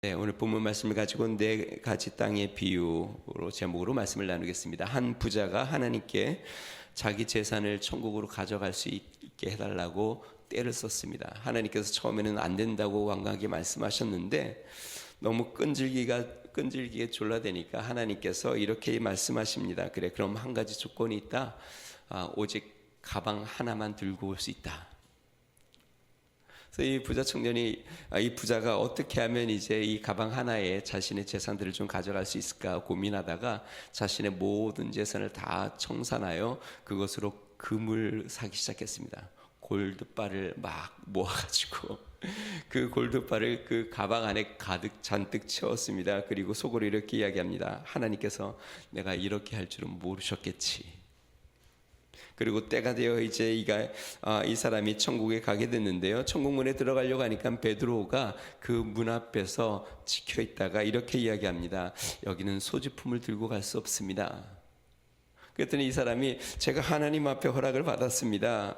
네, 오늘 본문 말씀을 가지고 네 가지 땅의 비유로 제목으로 말씀을 나누겠습니다. 한 부자가 하나님께 자기 재산을 천국으로 가져갈 수 있게 해달라고 때를 썼습니다. 하나님께서 처음에는 안 된다고 완강하게 말씀하셨는데 너무 끈질기게 졸라대니까 하나님께서 이렇게 말씀하십니다. 그래, 그럼 한 가지 조건이 있다. 오직 가방 하나만 들고 올 수 있다. 그래서 이 부자 청년이 이 부자가 어떻게 하면 이제 이 가방 하나에 자신의 재산들을 좀 가져갈 수 있을까 고민하다가 자신의 모든 재산을 다 청산하여 그것으로 금을 사기 시작했습니다. 골드바를 막 모아가지고 그 골드바를 그 가방 안에 가득 잔뜩 채웠습니다. 그리고 속으로 이렇게 이야기합니다. 하나님께서 내가 이렇게 할 줄은 모르셨겠지. 그리고 때가 되어 이제 이 사람이 천국에 가게 됐는데요. 천국문에 들어가려고 하니까 베드로가 그 문 앞에서 지켜 있다가 이렇게 이야기합니다. 여기는 소지품을 들고 갈 수 없습니다. 그랬더니 이 사람이 제가 하나님 앞에 허락을 받았습니다.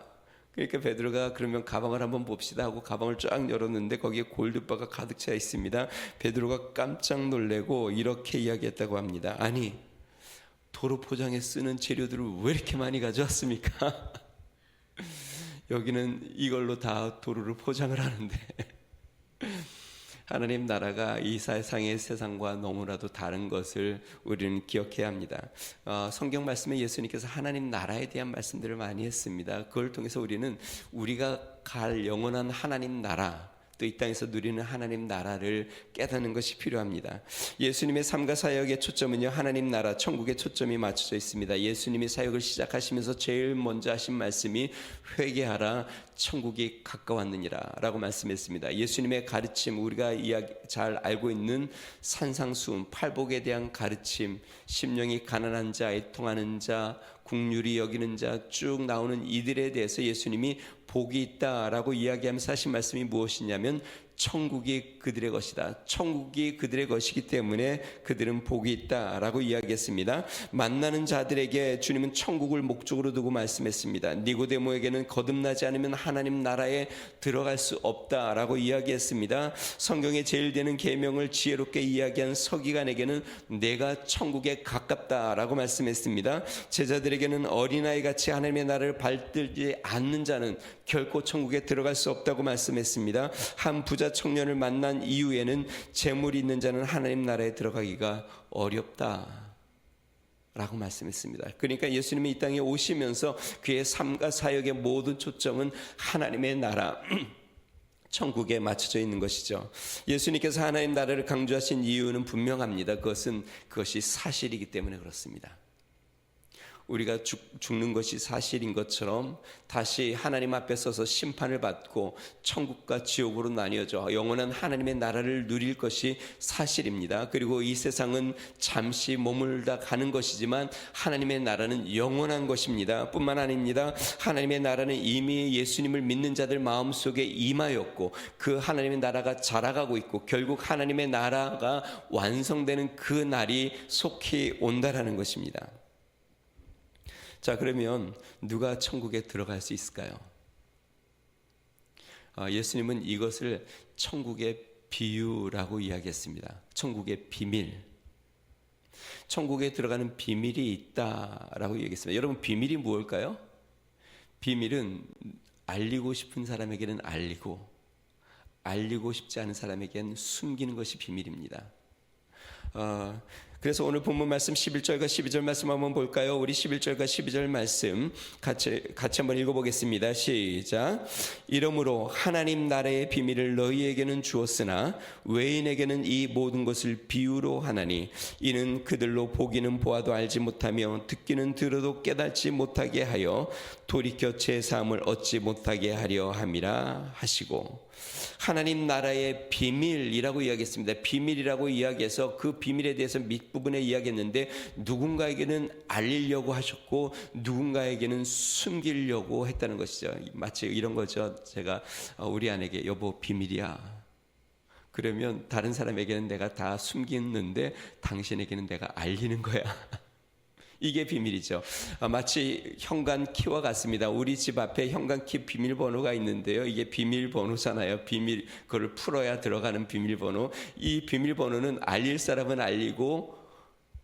그러니까 베드로가 그러면 가방을 한번 봅시다 하고 가방을 쫙 열었는데 거기에 골드바가 가득 차 있습니다. 베드로가 깜짝 놀래고 이렇게 이야기했다고 합니다. 아니, 도로 포장에 쓰는 재료들을 왜 이렇게 많이 가져왔습니까? 여기는 이걸로 다 도로를 포장을 하는데 하나님 나라가 이 세상의 세상과 너무나도 다른 것을 우리는 기억해야 합니다. 성경 말씀에 예수님께서 하나님 나라에 대한 말씀들을 많이 했습니다. 그걸 통해서 우리가 갈 영원한 하나님 나라, 또 이 땅에서 누리는 하나님 나라를 깨닫는 것이 필요합니다. 예수님의 삶과 사역의 초점은요, 하나님 나라, 천국의 초점이 맞춰져 있습니다. 예수님이 사역을 시작하시면서 제일 먼저 하신 말씀이 회개하라, 천국이 가까웠느니라 라고 말씀했습니다. 예수님의 가르침, 우리가 잘 알고 있는 산상수훈, 팔복에 대한 가르침, 심령이 가난한 자, 애통하는 자, 국률이 여기는 자 쭉 나오는 이들에 대해서 예수님이 복이 있다라고 이야기하면서 하신 말씀이 무엇이냐면 천국이 그들의 것이다. 천국이 그들의 것이기 때문에 그들은 복이 있다라고 이야기했습니다. 만나는 자들에게 주님은 천국을 목적으로 두고 말씀했습니다. 니고데모에게는 거듭나지 않으면 하나님 나라에 들어갈 수 없다라고 이야기했습니다. 성경에 제일 되는 계명을 지혜롭게 이야기한 서기관에게는 내가 천국에 가깝다라고 말씀했습니다. 제자들에게는 어린아이같이 하나님의 나라를 받들지 않는 자는 결코 천국에 들어갈 수 없다고 말씀했습니다. 한 부자 청년을 만난 이후에는 재물이 있는 자는 하나님 나라에 들어가기가 어렵다 라고 말씀했습니다. 그러니까 예수님이 이 땅에 오시면서 그의 삶과 사역의 모든 초점은 하나님의 나라, 천국에 맞춰져 있는 것이죠. 예수님께서 하나님 나라를 강조하신 이유는 분명합니다. 그것이 사실이기 때문에 그렇습니다. 우리가 죽는 것이 사실인 것처럼 다시 하나님 앞에 서서 심판을 받고 천국과 지옥으로 나뉘어져 영원한 하나님의 나라를 누릴 것이 사실입니다. 그리고 이 세상은 잠시 머물다 가는 것이지만 하나님의 나라는 영원한 것입니다. 뿐만 아닙니다. 하나님의 나라는 이미 예수님을 믿는 자들 마음속에 임하였고 그 하나님의 나라가 자라가고 있고 결국 하나님의 나라가 완성되는 그 날이 속히 온다라는 것입니다. 자, 그러면 누가 천국에 들어갈 수 있을까요? 예수님은 이것을 천국의 비유라고 이야기했습니다. 천국의 비밀. 천국에 들어가는 비밀이 있다라고 얘기했습니다. 여러분, 비밀이 무엇일까요? 비밀은 알리고 싶은 사람에게는 알리고 싶지 않은 사람에게는 숨기는 것이 비밀입니다. 그래서 오늘 본문 말씀 11절과 12절 말씀 한번 볼까요? 우리 11절과 12절 말씀 같이 한번 읽어보겠습니다. 시작. 이러므로 하나님 나라의 비밀을 너희에게는 주었으나 외인에게는 이 모든 것을 비유로 하나니 이는 그들로 보기는 보아도 알지 못하며 듣기는 들어도 깨닫지 못하게 하여 돌이켜 제 삶을 얻지 못하게 하려 함이라 하시고, 하나님 나라의 비밀이라고 이야기했습니다. 비밀이라고 이야기해서 그 비밀에 대해서 밑부분에 이야기했는데 누군가에게는 알리려고 하셨고 누군가에게는 숨기려고 했다는 것이죠. 마치 이런 거죠. 제가 우리 아내에게 여보 비밀이야. 그러면 다른 사람에게는 내가 다 숨기는데 당신에게는 내가 알리는 거야. 이게 비밀이죠. 마치 현관 키와 같습니다. 우리 집 앞에 현관 키 비밀번호가 있는데요. 이게 비밀번호잖아요. 그걸 풀어야 들어가는 비밀번호. 이 비밀번호는 알릴 사람은 알리고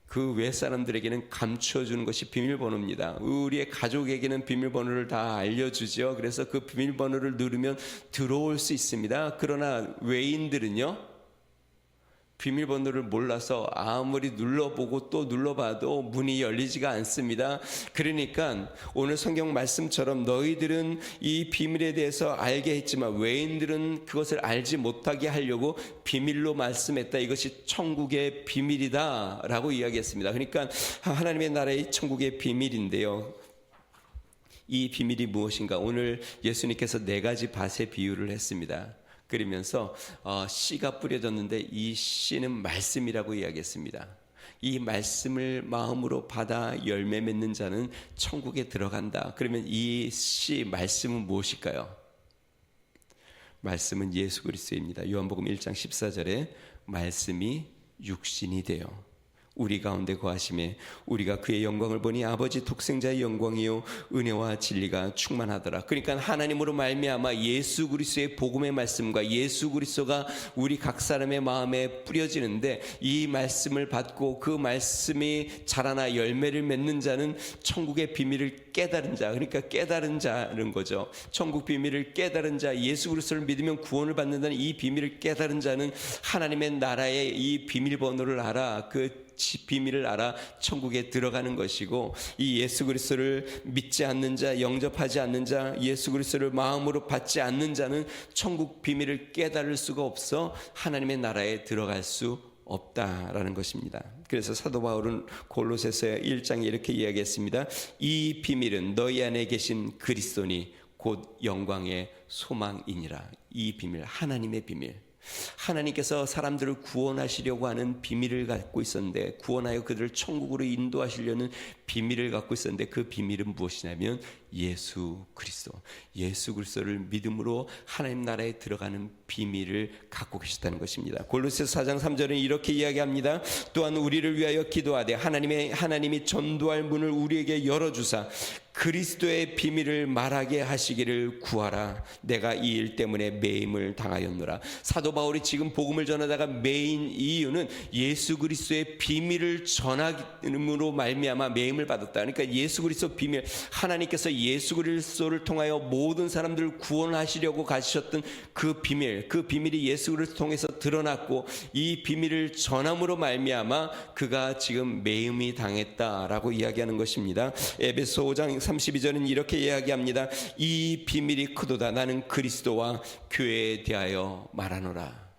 그 외 사람들에게는 감춰주는 것이 비밀번호입니다. 우리의 가족에게는 비밀번호를 다 알려주죠. 그래서 그 비밀번호를 누르면 들어올 수 있습니다. 그러나 외인들은요, 비밀번호를 몰라서 아무리 눌러보고 또 눌러봐도 문이 열리지가 않습니다. 그러니까 오늘 성경 말씀처럼 너희들은 이 비밀에 대해서 알게 했지만 외인들은 그것을 알지 못하게 하려고 비밀로 말씀했다. 이것이 천국의 비밀이다 라고 이야기했습니다. 그러니까 하나님의 나라의 천국의 비밀인데요, 이 비밀이 무엇인가? 오늘 예수님께서 4가지 밭의 비유를 했습니다. 그러면서 씨가 뿌려졌는데 이 씨는 말씀이라고 이야기했습니다. 이 말씀을 마음으로 받아 열매 맺는 자는 천국에 들어간다. 그러면 이 씨 말씀은 무엇일까요? 말씀은 예수 그리스도입니다. 요한복음 1장 14절에 말씀이 육신이 되어 우리 가운데 거하심에 우리가 그의 영광을 보니 아버지 독생자의 영광이요 은혜와 진리가 충만하더라. 그러니까 하나님으로 말미암아 예수 그리스도의 복음의 말씀과 예수 그리스도가 우리 각 사람의 마음에 뿌려지는데, 이 말씀을 받고 그 말씀이 자라나 열매를 맺는 자는 천국의 비밀을 깨달은 자, 그러니까 깨달은 자는 거죠. 천국 비밀을 깨달은 자, 예수 그리스도를 믿으면 구원을 받는다는 이 비밀을 깨달은 자는 하나님의 나라의 이 비밀번호를 알아, 그 비밀을 알아 천국에 들어가는 것이고, 이 예수 그리스도를 믿지 않는 자, 영접하지 않는 자, 예수 그리스도를 마음으로 받지 않는 자는 천국 비밀을 깨달을 수가 없어 하나님의 나라에 들어갈 수 없다라는 것입니다. 그래서 사도 바울은 골로새서 1장에 이렇게 이야기했습니다. 이 비밀은 너희 안에 계신 그리스도니 곧 영광의 소망이니라. 이 비밀, 하나님의 비밀. 하나님께서 사람들을 구원하시려고 하는 비밀을 갖고 있었는데, 구원하여 그들을 천국으로 인도하시려는 비밀을 갖고 있었는데, 그 비밀은 무엇이냐면 예수 그리스도, 예수 그리스도를 믿음으로 하나님 나라에 들어가는 비밀을 갖고 계셨다는 것입니다. 골로새서 4장 3절은 이렇게 이야기합니다. 또한 우리를 위하여 기도하되 하나님이 전도할 문을 우리에게 열어주사 그리스도의 비밀을 말하게 하시기를 구하라. 내가 이 일 때문에 매임을 당하였노라. 사도 바울이 지금 복음을 전하다가 매인 이유는 예수 그리스도의 비밀을 전함으로 말미암아 매임을 받았다. 그러니까 예수 그리스도 비밀, 하나님께서 예수 그리스도를 통하여 모든 사람들을 구원하시려고 가셨던 그 비밀, 그 비밀이 예수 그리스도 통해서 드러났고, 이 비밀을 전함으로 말미암아 그가 지금 매임이 당했다라고 이야기하는 것입니다. 에베소 5장 32절은 이렇게 이야기합니다. 이 비밀이 크도다. 나는 그리스도와 교회에 대하여 말하노라.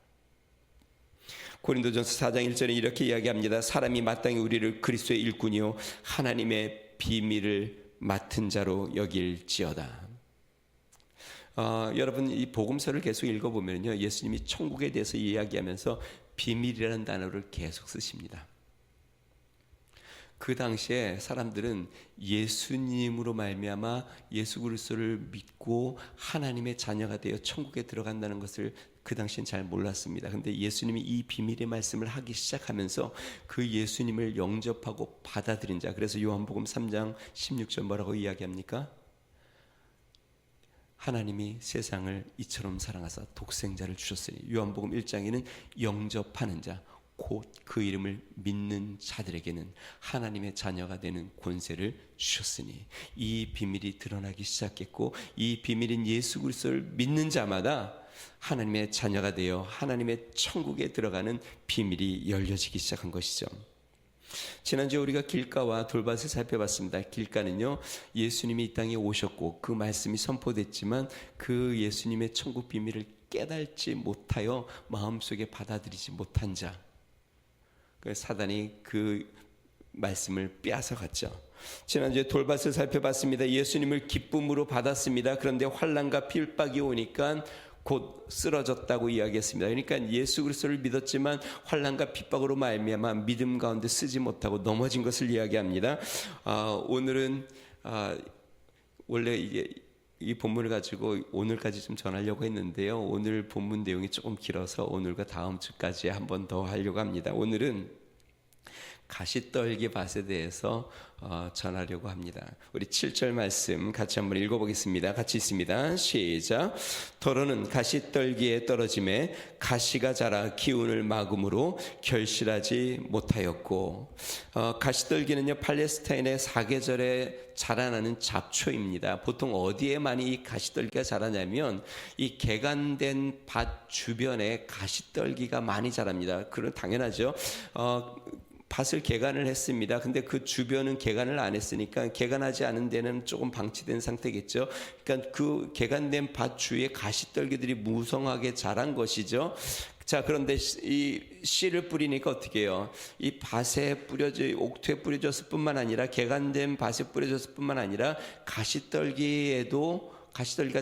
고린도전서 4장 1절에 이렇게 이야기합니다. 사람이 마땅히 우리를 그리스도의 일꾼이요 하나님의 비밀을 맡은 자로 여길지어다. 여러분, 이 복음서를 계속 읽어보면요, 예수님이 천국에 대해서 이야기하면서 비밀이라는 단어를 계속 쓰십니다. 그 당시에 사람들은 예수님으로 말미암아 예수 그리스도를 믿고 하나님의 자녀가 되어 천국에 들어간다는 것을 그 당시엔 잘 몰랐습니다. 그런데 예수님이 이 비밀의 말씀을 하기 시작하면서 그 예수님을 영접하고 받아들인 자, 그래서 요한복음 3장 16절 뭐라고 이야기합니까? 하나님이 세상을 이처럼 사랑하사 독생자를 주셨으니, 요한복음 1장에는 영접하는 자, 곧 그 이름을 믿는 자들에게는 하나님의 자녀가 되는 권세를 주셨으니, 이 비밀이 드러나기 시작했고, 이 비밀인 예수 그리스도를 믿는 자마다 하나님의 자녀가 되어 하나님의 천국에 들어가는 비밀이 열려지기 시작한 것이죠. 지난주에 우리가 길가와 돌밭을 살펴봤습니다. 길가는요, 예수님이 이 땅에 오셨고 그 말씀이 선포됐지만 그 예수님의 천국 비밀을 깨닫지 못하여 마음속에 받아들이지 못한 자, 사단이 그 말씀을 빼앗아갔죠. 지난주에 돌밭을 살펴봤습니다. 예수님을 기쁨으로 받았습니다. 그런데 환난과 핍박이 오니까 곧 쓰러졌다고 이야기했습니다. 그러니까 예수 그리스도를 믿었지만 환난과 핍박으로 말미암아 믿음 가운데 쓰지 못하고 넘어진 것을 이야기합니다. 오늘은 원래 이 본문을 가지고 오늘까지 좀 전하려고 했는데요, 오늘 본문 내용이 조금 길어서 오늘과 다음 주까지 한 번 더 하려고 합니다. 오늘은 가시떨기 밭에 대해서 전하려고 합니다. 우리 7절 말씀 같이 한번 읽어보겠습니다. 같이 있습니다. 시작. 더러는 가시떨기에 떨어짐에 가시가 자라 기운을 막음으로 결실하지 못하였고, 가시떨기는요 팔레스타인의 사계절에 자라나는 잡초입니다. 보통 어디에 많이 이 가시떨기가 자라냐면 이 개간된 밭 주변에 가시떨기가 많이 자랍니다. 그건 당연하죠. 밭을 개간을 했습니다. 근데 그 주변은 개간을 안 했으니까 개간하지 않은 데는 조금 방치된 상태겠죠. 그러니까 그 개간된 밭 주위에 가시떨기들이 무성하게 자란 것이죠. 자, 그런데 이 씨를 뿌리니까 어떻게 해요? 이 밭에 옥토에 뿌려졌을 뿐만 아니라 개간된 밭에 뿌려졌을 뿐만 아니라 가시떨기가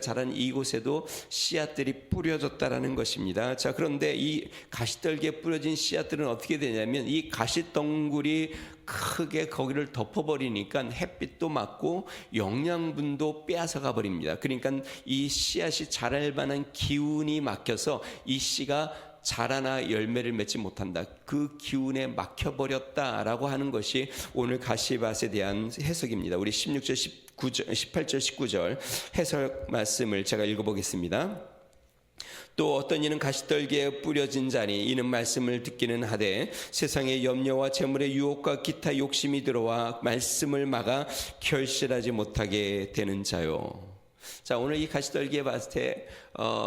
자란 이곳에도 씨앗들이 뿌려졌다라는 것입니다. 자, 그런데 이 가시떨기에 뿌려진 씨앗들은 어떻게 되냐면 이 가시덩굴이 크게 거기를 덮어버리니까 햇빛도 맞고 영양분도 빼앗아가 버립니다. 그러니까 이 씨앗이 자랄 만한 기운이 막혀서 이 씨가 자라나 열매를 맺지 못한다. 그 기운에 막혀버렸다라고 하는 것이 오늘 가시밭에 대한 해석입니다. 우리 16절, 18절, 19절 해석 말씀을 제가 읽어보겠습니다. 또 어떤 이는 가시떨기에 뿌려진 자니 이는 말씀을 듣기는 하되 세상의 염려와 재물의 유혹과 기타 욕심이 들어와 말씀을 막아 결실하지 못하게 되는 자요. 자, 오늘 이 가시떨기의 밭에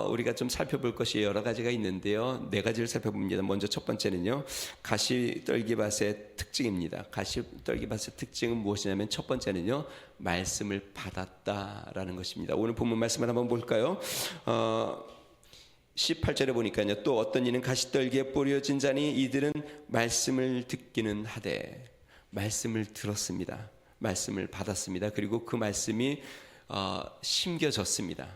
우리가 좀 살펴볼 것이 여러 가지가 있는데요. 네 가지를 살펴봅니다. 먼저 첫 번째는요, 가시떨기 밭의 특징입니다. 가시떨기 밭의 특징은 무엇이냐면 첫 번째는요, 말씀을 받았다라는 것입니다. 오늘 본문 말씀을 한번 볼까요? 18절에 보니까요, 또 어떤 이는 가시떨기에 뿌려진 자니 이들은 말씀을 듣기는 하되, 말씀을 들었습니다. 말씀을 받았습니다. 그리고 그 말씀이 심겨졌습니다.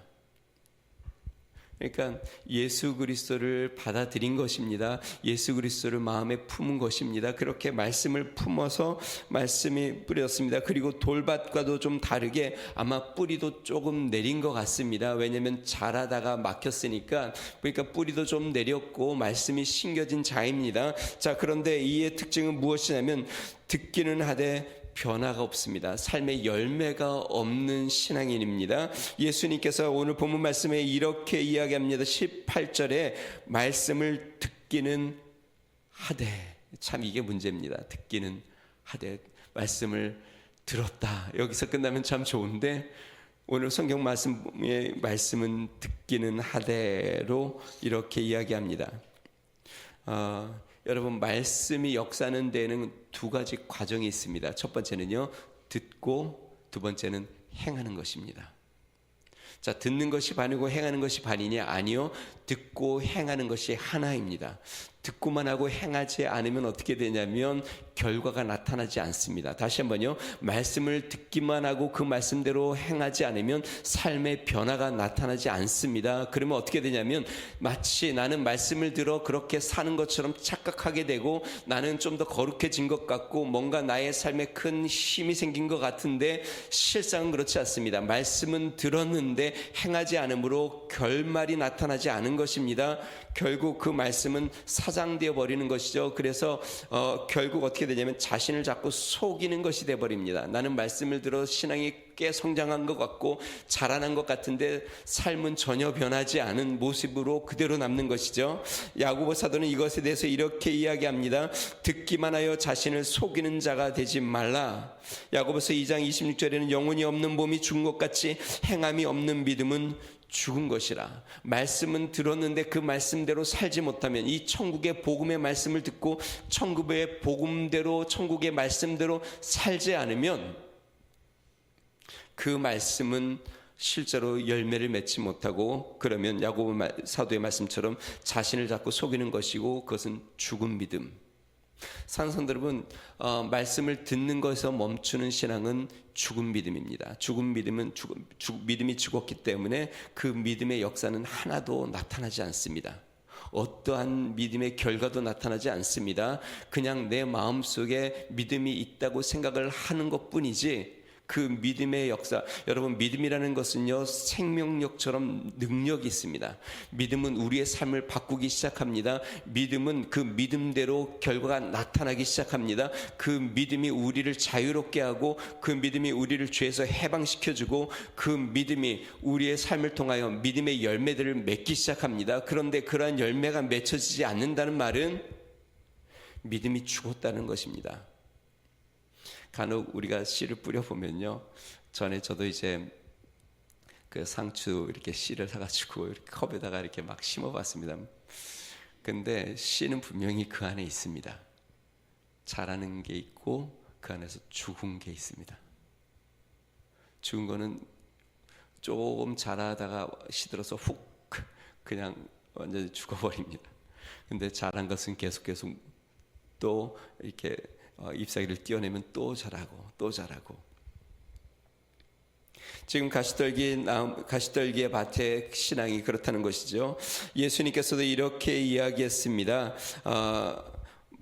그러니까 예수 그리스도를 받아들인 것입니다. 예수 그리스도를 마음에 품은 것입니다. 그렇게 말씀을 품어서 말씀이 뿌렸습니다. 그리고 돌밭과도 좀 다르게 아마 뿌리도 조금 내린 것 같습니다. 왜냐하면 자라다가 막혔으니까, 그러니까 뿌리도 좀 내렸고 말씀이 심겨진 자입니다. 자, 그런데 이의 특징은 무엇이냐면 듣기는 하되 변화가 없습니다. 삶의 열매가 없는 신앙인입니다. 예수님께서 오늘 본문 말씀에 이렇게 이야기합니다. 18절에 말씀을 듣기는 하되, 참 이게 문제입니다. 듣기는 하되, 말씀을 들었다. 여기서 끝나면 참 좋은데 오늘 성경 말씀의 말씀은 듣기는 하되로 이렇게 이야기합니다. 여러분, 말씀이 역사하는 데는 두 가지 과정이 있습니다. 첫 번째는요, 듣고, 두 번째는 행하는 것입니다. 자, 듣는 것이 반이고 행하는 것이 반이냐? 아니요. 듣고 행하는 것이 하나입니다. 듣고만 하고 행하지 않으면 어떻게 되냐면 결과가 나타나지 않습니다. 다시 한번요. 말씀을 듣기만 하고 그 말씀대로 행하지 않으면 삶의 변화가 나타나지 않습니다. 그러면 어떻게 되냐면 마치 나는 말씀을 들어 그렇게 사는 것처럼 착각하게 되고 나는 좀 더 거룩해진 것 같고 뭔가 나의 삶에 큰 힘이 생긴 것 같은데 실상은 그렇지 않습니다. 말씀은 들었는데 행하지 않으므로 결말이 나타나지 않은 것입니다. 결국 그 말씀은 사장되어 버리는 것이죠. 그래서 결국 어떻게 되냐면 자신을 자꾸 속이는 것이 되어버립니다. 나는 말씀을 들어 신앙이 꽤 성장한 것 같고 자라난 것 같은데 삶은 전혀 변하지 않은 모습으로 그대로 남는 것이죠. 야고보 사도는 이것에 대해서 이렇게 이야기합니다. 듣기만 하여 자신을 속이는 자가 되지 말라. 야고보서 2장 26절에는 영혼이 없는 몸이 죽은 것 같이 행함이 없는 믿음은 죽은 것이라. 말씀은 들었는데 그 말씀대로 살지 못하면, 이 천국의 복음의 말씀을 듣고 천국의 복음대로 천국의 말씀대로 살지 않으면 그 말씀은 실제로 열매를 맺지 못하고, 그러면 야고보 사도의 말씀처럼 자신을 자꾸 속이는 것이고 그것은 죽은 믿음. 사랑하는 여러분, 말씀을 듣는 것에서 멈추는 신앙은 죽은 믿음입니다. 죽은 믿음은 믿음이 죽었기 때문에 그 믿음의 역사는 하나도 나타나지 않습니다. 어떠한 믿음의 결과도 나타나지 않습니다. 그냥 내 마음속에 믿음이 있다고 생각을 하는 것뿐이지 그 믿음의 역사, 여러분 믿음이라는 것은요 생명력처럼 능력이 있습니다. 믿음은 우리의 삶을 바꾸기 시작합니다. 믿음은 그 믿음대로 결과가 나타나기 시작합니다. 그 믿음이 우리를 자유롭게 하고 그 믿음이 우리를 죄에서 해방시켜주고 그 믿음이 우리의 삶을 통하여 믿음의 열매들을 맺기 시작합니다. 그런데 그러한 열매가 맺혀지지 않는다는 말은 믿음이 죽었다는 것입니다. 간혹 우리가 씨를 뿌려보면요, 전에 저도 이제 그 상추 이렇게 씨를 사가지고 이렇게 컵에다가 이렇게 막 심어봤습니다. 근데 씨는 분명히 그 안에 있습니다. 자라는 게 있고 그 안에서 죽은 게 있습니다. 죽은 거는 조금 자라다가 시들어서 훅 그냥 완전히 죽어버립니다. 근데 자란 것은 계속 또 이렇게 잎사귀를 띄어내면 또 자라고 또 자라고. 지금 가시떨기의 밭의 신앙이 그렇다는 것이죠. 예수님께서도 이렇게 이야기했습니다.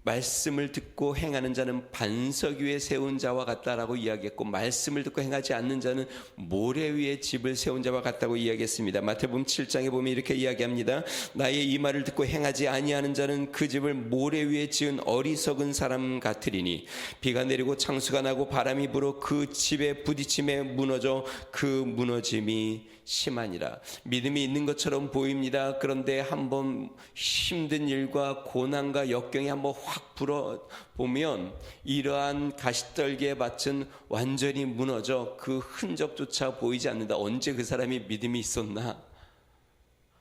말씀을 듣고 행하는 자는 반석 위에 세운 자와 같다라고 이야기했고, 말씀을 듣고 행하지 않는 자는 모래 위에 집을 세운 자와 같다고 이야기했습니다. 마태복음 7장에 보면 이렇게 이야기합니다. 나의 이 말을 듣고 행하지 아니하는 자는 그 집을 모래 위에 지은 어리석은 사람 같으리니 비가 내리고 창수가 나고 바람이 불어 그 집에 부딪힘에 무너져 그 무너짐이 심하니라. 믿음이 있는 것처럼 보입니다. 그런데 한번 힘든 일과 고난과 역경이 한번 확 불어보면 이러한 가시떨기의 밭은 완전히 무너져 그 흔적조차 보이지 않는다. 언제 그 사람이 믿음이 있었나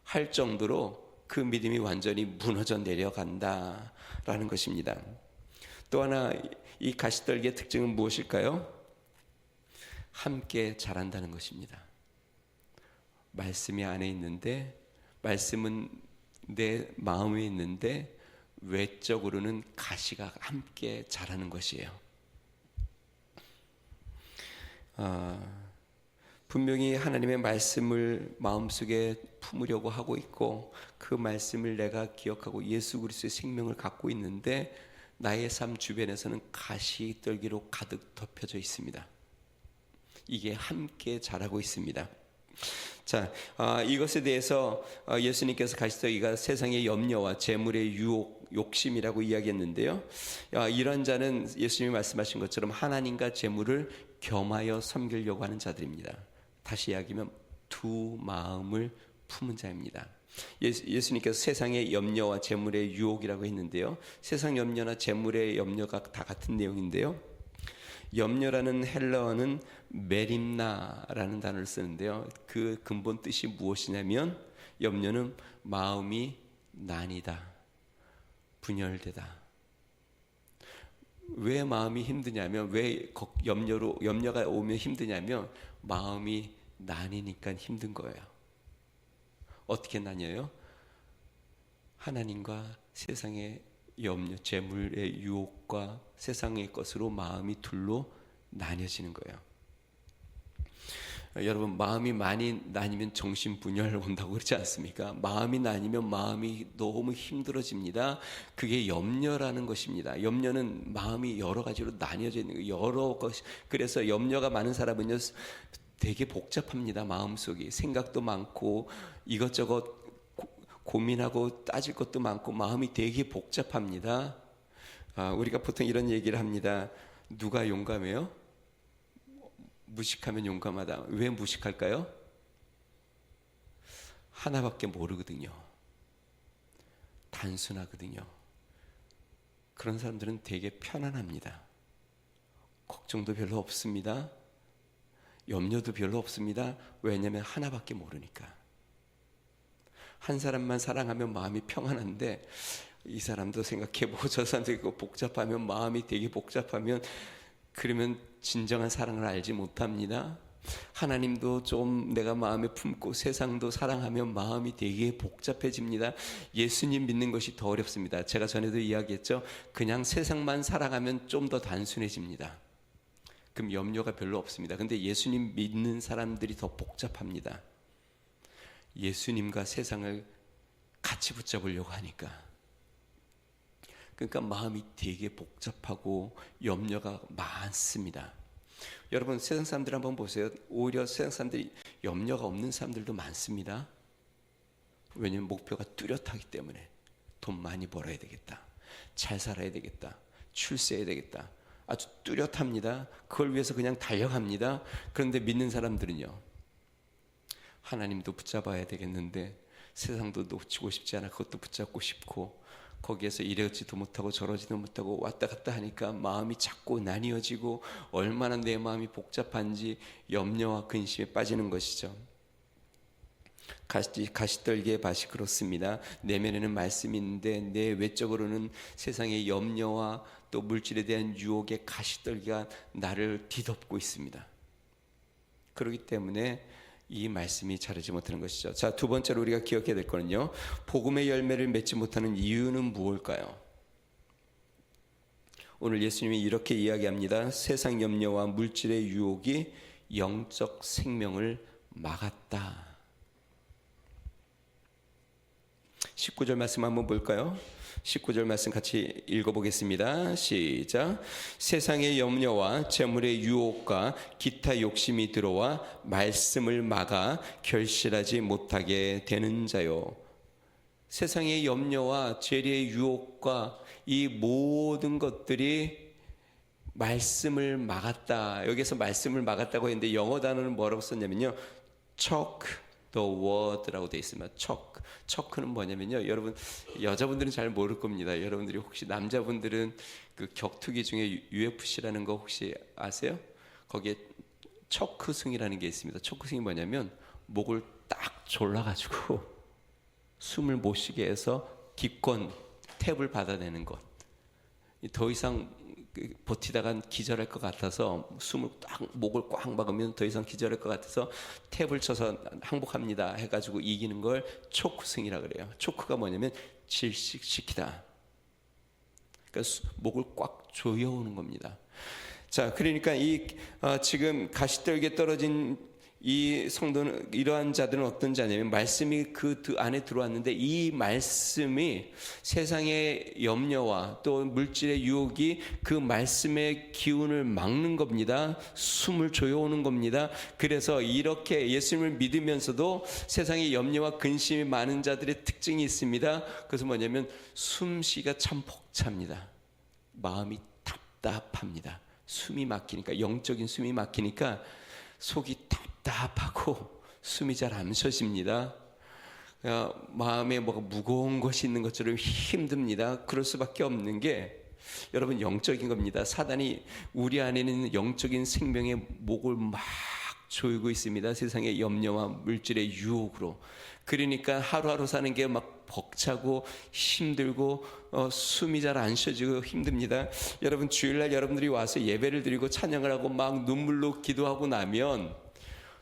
할 정도로 그 믿음이 완전히 무너져 내려간다라는 것입니다. 또 하나 이 가시떨기의 특징은 무엇일까요? 함께 자란다는 것입니다. 말씀이 안에 있는데, 말씀은 내 마음에 있는데 외적으로는 가시가 함께 자라는 것이에요. 분명히 하나님의 말씀을 마음속에 품으려고 하고 있고 그 말씀을 내가 기억하고 예수 그리스도의 생명을 갖고 있는데 나의 삶 주변에서는 가시떨기로 가득 덮여져 있습니다. 이게 함께 자라고 있습니다. 자, 이것에 대해서 예수님께서 가시떨기가 세상의 염려와 재물의 유혹, 욕심이라고 이야기했는데요. 이런 자는 예수님이 말씀하신 것처럼 하나님과 재물을 겸하여 섬기려고 하는 자들입니다. 다시 이야기하면 두 마음을 품은 자입니다. 예수님께서 세상의 염려와 재물의 유혹이라고 했는데요. 세상 염려나 재물의 염려가 다 같은 내용인데요. 염려라는 헬라어는 메림나라는 단어를 쓰는데요. 그 근본 뜻이 무엇이냐면 염려는 마음이 난이다, 분열되다. 왜 마음이 힘드냐면, 왜 염려가 오면 힘드냐면 마음이 나뉘니까 힘든 거예요. 어떻게 나뉘어요? 하나님과 세상의 염려, 재물의 유혹과 세상의 것으로 마음이 둘로 나뉘어지는 거예요. 여러분, 마음이 많이 나뉘면 정신분열 온다고 그러지 않습니까? 마음이 나뉘면 마음이 너무 힘들어집니다. 그게 염려라는 것입니다. 염려는 마음이 여러 가지로 나뉘어져 있는 거예요. 여러 것. 그래서 염려가 많은 사람은요 되게 복잡합니다. 마음속이 생각도 많고 이것저것 고민하고 따질 것도 많고 마음이 되게 복잡합니다. 우리가 보통 이런 얘기를 합니다. 누가 용감해요? 무식하면 용감하다. 왜 무식할까요? 하나밖에 모르거든요. 단순하거든요. 그런 사람들은 되게 편안합니다. 걱정도 별로 없습니다. 염려도 별로 없습니다. 왜냐하면 하나밖에 모르니까. 한 사람만 사랑하면 마음이 평안한데 이 사람도 생각해보고 저 사람도 있고 복잡하면 마음이 되게 복잡하면 그러면 진정한 사랑을 알지 못합니다. 하나님도 좀 내가 마음에 품고 세상도 사랑하면 마음이 되게 복잡해집니다. 예수님 믿는 것이 더 어렵습니다. 제가 전에도 이야기했죠. 그냥 세상만 사랑하면 좀 더 단순해집니다. 그럼 염려가 별로 없습니다. 근데 예수님 믿는 사람들이 더 복잡합니다. 예수님과 세상을 같이 붙잡으려고 하니까. 그러니까 마음이 되게 복잡하고 염려가 많습니다. 여러분 세상 사람들 한번 보세요. 오히려 세상 사람들이 염려가 없는 사람들도 많습니다. 왜냐하면 목표가 뚜렷하기 때문에 돈 많이 벌어야 되겠다, 잘 살아야 되겠다, 출세해야 되겠다. 아주 뚜렷합니다. 그걸 위해서 그냥 달려갑니다. 그런데 믿는 사람들은요, 하나님도 붙잡아야 되겠는데 세상도 놓치고 싶지 않아 그것도 붙잡고 싶고, 거기에서 이러지도 못하고 저러지도 못하고 왔다 갔다 하니까 마음이 자꾸 나뉘어지고 얼마나 내 마음이 복잡한지 염려와 근심에 빠지는 것이죠. 가시떨기의 밭이 그렇습니다. 내면에는 말씀이 있는데 내 외적으로는 세상의 염려와 또 물질에 대한 유혹의 가시떨기가 나를 뒤덮고 있습니다. 그렇기 때문에 이 말씀이 자르지 못하는 것이죠. 자, 두 번째로 우리가 기억해야 될 거는요, 복음의 열매를 맺지 못하는 이유는 무엇일까요? 오늘 예수님이 이렇게 이야기합니다. 세상 염려와 물질의 유혹이 영적 생명을 막았다. 19절 말씀 한번 볼까요? 19절 말씀 같이 읽어보겠습니다. 시작. 세상의 염려와 재물의 유혹과 기타 욕심이 들어와 말씀을 막아 결실하지 못하게 되는 자요. 세상의 염려와 재물의 유혹과 이 모든 것들이 말씀을 막았다. 여기서 말씀을 막았다고 했는데 영어 단어는 뭐라고 썼냐면요, choke the word라고 되어 있습니다. choke는 뭐냐면요, 여러분 여자분들은 잘 모를 겁니다. 여러분들이 혹시 남자분들은 그 격투기 중에 UFC라는 거 혹시 아세요? 거기에 초크승이라는 게 있습니다. 초크승이 뭐냐면 목을 딱 졸라가지고 숨을 못 쉬게 해서 기권 탭을 받아내는 것. 더 이상 버티다가 기절할 것 같아서 숨을 딱 목을 꽉 막으면 더 이상 기절할 것 같아서 탭을 쳐서 항복합니다 해가지고 이기는 걸 초크승이라 그래요. 초크가 뭐냐면 질식시키다. 그러니까 목을 꽉 조여오는 겁니다. 자, 그러니까 지금 가시떨기에 떨어진 이 성도는, 이러한 자들은 어떤 자냐면 말씀이 그 안에 들어왔는데 이 말씀이 세상의 염려와 또 물질의 유혹이 그 말씀의 기운을 막는 겁니다. 숨을 조여오는 겁니다. 그래서 이렇게 예수님을 믿으면서도 세상의 염려와 근심이 많은 자들의 특징이 있습니다. 그것은 뭐냐면 숨쉬기가 참 벅찹니다. 마음이 답답합니다. 숨이 막히니까, 영적인 숨이 막히니까 속이 답답하고 숨이 잘 안 쉬어집니다. 마음에 뭐가 무거운 것이 있는 것처럼 힘듭니다. 그럴 수밖에 없는 게 여러분 영적인 겁니다. 사단이 우리 안에 있는 영적인 생명의 목을 막 조이고 있습니다. 세상의 염려와 물질의 유혹으로. 그러니까 하루하루 사는 게 막 벅차고 힘들고 숨이 잘 안 쉬어지고 힘듭니다. 여러분 주일날 여러분들이 와서 예배를 드리고 찬양을 하고 막 눈물로 기도하고 나면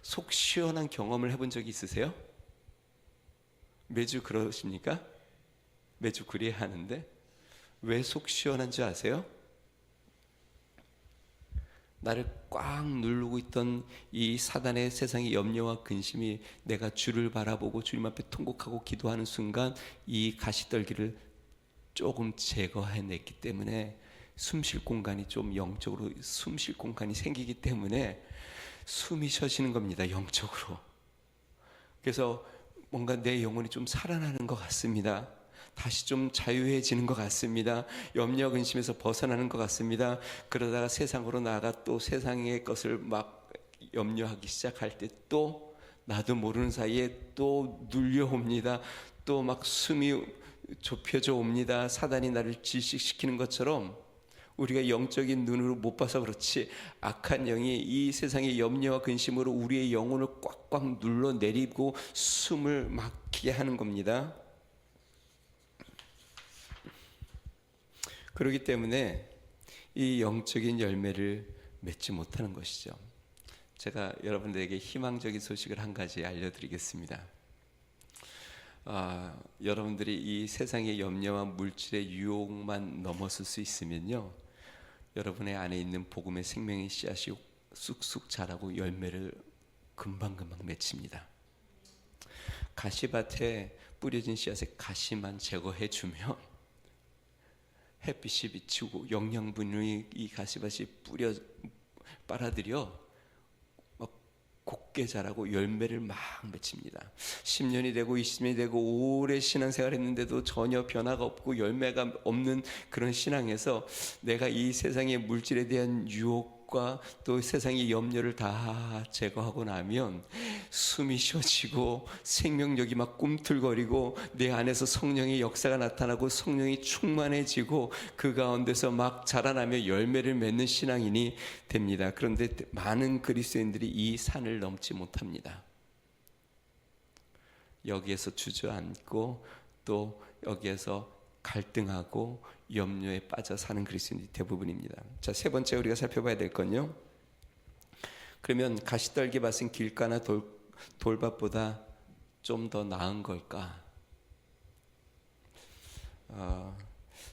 속 시원한 경험을 해본 적이 있으세요? 매주 그러십니까? 매주 그래야 하는데 왜 속 시원한지 아세요? 나를 꽉 누르고 있던 이 사단의 세상의 염려와 근심이 내가 주를 바라보고 주님 앞에 통곡하고 기도하는 순간 이 가시떨기를 조금 제거해냈기 때문에 숨쉴 공간이 좀 영적으로 숨쉴 공간이 생기기 때문에 숨이 쉬어지는 겁니다. 영적으로. 그래서 뭔가 내 영혼이 좀 살아나는 것 같습니다. 다시 좀 자유해지는 것 같습니다. 염려 근심에서 벗어나는 것 같습니다. 그러다가 세상으로 나아가 또 세상의 것을 막 염려하기 시작할 때 또 나도 모르는 사이에 또 눌려옵니다. 또 막 숨이 좁혀져 옵니다. 사단이 나를 질식시키는 것처럼 우리가 영적인 눈으로 못 봐서 그렇지 악한 영이 이 세상의 염려와 근심으로 우리의 영혼을 꽉꽉 눌러내리고 숨을 막히게 하는 겁니다. 그렇기 때문에 이 영적인 열매를 맺지 못하는 것이죠. 제가 여러분들에게 희망적인 소식을 한 가지 알려드리겠습니다. 여러분들이 이 세상의 염려와 물질의 유혹만 넘어설 수 있으면요, 여러분의 안에 있는 복음의 생명의 씨앗이 쑥쑥 자라고 열매를 금방금방 맺힙니다. 가시밭에 뿌려진 씨앗의 가시만 제거해주면 햇빛이 비치고 영양분이 이 가시밭이 빨아들여 막 곱게 자라고 열매를 막 맺힙니다. 10년이 되고 20년이 되고 오래 신앙생활 했는데도 전혀 변화가 없고 열매가 없는 그런 신앙에서 내가 이 세상의 물질에 대한 유혹과 또 세상의 염려를 다 제거하고 나면 숨이 쉬어지고 생명력이 막 꿈틀거리고 내 안에서 성령의 역사가 나타나고 성령이 충만해지고 그 가운데서 막 자라나며 열매를 맺는 신앙인이 됩니다. 그런데 많은 그리스도인들이 이 산을 넘지 못합니다. 여기에서 주저앉고 또 여기에서 갈등하고 염려에 빠져 사는 그리스도인들이 대부분입니다. 자, 세 번째 우리가 살펴봐야 될 건요, 그러면 가시떨기 밭은 길가나 돌밭보다 좀 더 나은 걸까?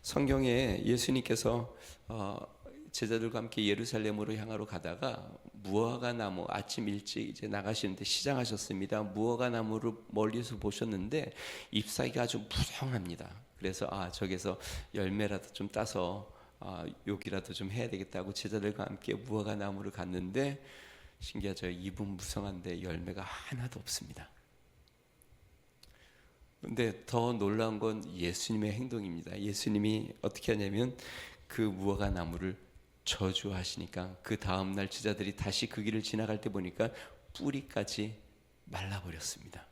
성경에 예수님께서 제자들과 함께 예루살렘으로 향하러 가다가 무화과 나무, 아침 일찍 이제 나가시는데 시장하셨습니다. 무화과 나무를 멀리서 보셨는데 잎사귀가 아주 무성합니다. 그래서 저기서 열매라도 좀 따서 욕이라도 좀 해야 되겠다고 제자들과 함께 무화과 나무를 갔는데 신기하죠. 잎은 무성한데 열매가 하나도 없습니다. 근데 더 놀라운 건 예수님의 행동입니다. 예수님이 어떻게 하냐면 그 무화과 나무를 저주하시니까 그 다음날 제자들이 다시 그 길을 지나갈 때 보니까 뿌리까지 말라버렸습니다.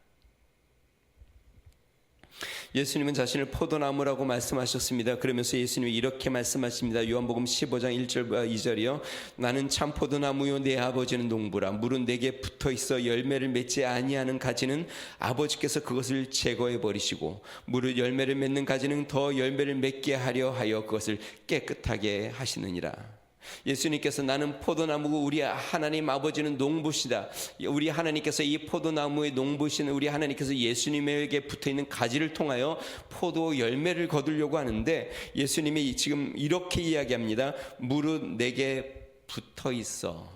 예수님은 자신을 포도나무라고 말씀하셨습니다. 그러면서 예수님이 이렇게 말씀하십니다. 요한복음 15장 1절과 2절이요. 나는 참 포도나무요 내 아버지는 농부라. 물은 내게 붙어있어 열매를 맺지 아니하는 가지는 아버지께서 그것을 제거해 버리시고 무릇 열매를 맺는 가지는 더 열매를 맺게 하려 하여 그것을 깨끗하게 하시느니라. 예수님께서 나는 포도나무고 우리 하나님 아버지는 농부시다. 우리 하나님께서 이 포도나무의 농부신 우리 하나님께서 예수님에게 붙어있는 가지를 통하여 포도 열매를 거두려고 하는데 예수님이 지금 이렇게 이야기합니다. 무릇 내게 붙어있어.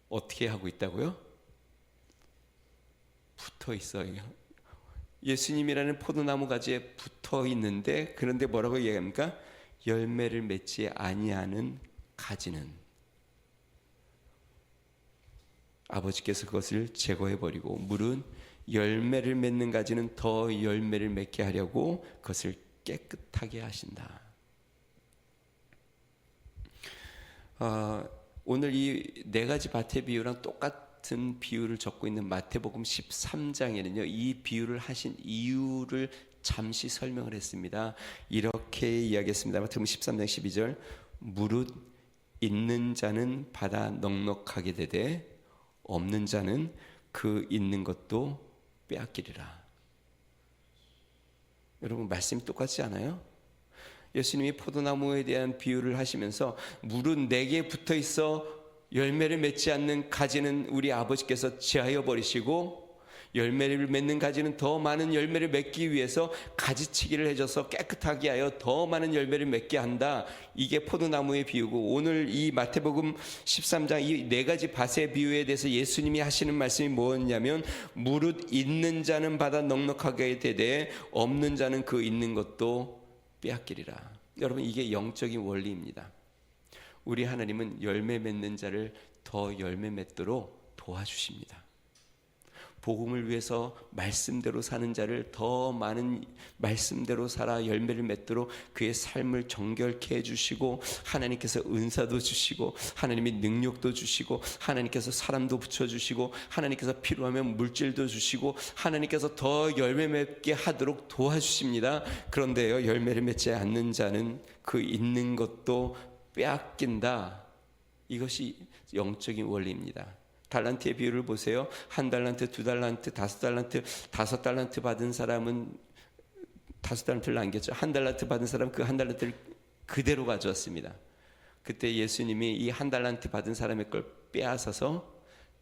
어떻게 하고 있다고요? 붙어있어요. 예수님이라는 포도나무 가지에 붙어있는데 그런데 뭐라고 이야기합니까? 열매를 맺지 아니하는 가지는 아버지께서 그것을 제거해버리고 물은 열매를 맺는 가지는 더 열매를 맺게 하려고 그것을 깨끗하게 하신다. 오늘 이 네 가지 밭의 비유랑 똑같은 비유를 적고 있는 마태복음 13장에는요 이 비유를 하신 이유를 잠시 설명을 했습니다. 이렇게 이야기했습니다. 마태복음 13장 12절 무릇 있는 자는 받아 넉넉하게 되되 없는 자는 그 있는 것도 빼앗기리라. 여러분 말씀이 똑같지 않아요? 예수님이 포도나무에 대한 비유를 하시면서 물은 내게 붙어 있어 열매를 맺지 않는 가지는 우리 아버지께서 제하여 버리시고 열매를 맺는 가지는 더 많은 열매를 맺기 위해서 가지치기를 해줘서 깨끗하게 하여 더 많은 열매를 맺게 한다. 이게 포도나무의 비유고 오늘 이 마태복음 13장 이 네 가지 밭의 비유에 대해서 예수님이 하시는 말씀이 뭐였냐면 무릇 있는 자는 받아 넉넉하게 되되 없는 자는 그 있는 것도 빼앗기리라. 여러분 이게 영적인 원리입니다. 우리 하나님은 열매 맺는 자를 더 열매 맺도록 도와주십니다. 복음을 위해서 말씀대로 사는 자를 더 많은 말씀대로 살아 열매를 맺도록 그의 삶을 정결케 해주시고 하나님께서 은사도 주시고 하나님이 능력도 주시고 하나님께서 사람도 붙여주시고 하나님께서 필요하면 물질도 주시고 하나님께서 더 열매 맺게 하도록 도와주십니다. 그런데요 열매를 맺지 않는 자는 그 있는 것도 빼앗긴다. 이것이 영적인 원리입니다. 달란트의 비유를 보세요. 한 달란트, 두 달란트, 다섯 달란트 받은 사람은 다섯 달란트를 남겼죠. 한 달란트 받은 사람은 그 한 달란트를 그대로 가져왔습니다. 그때 예수님이 이 한 달란트 받은 사람의 걸 빼앗아서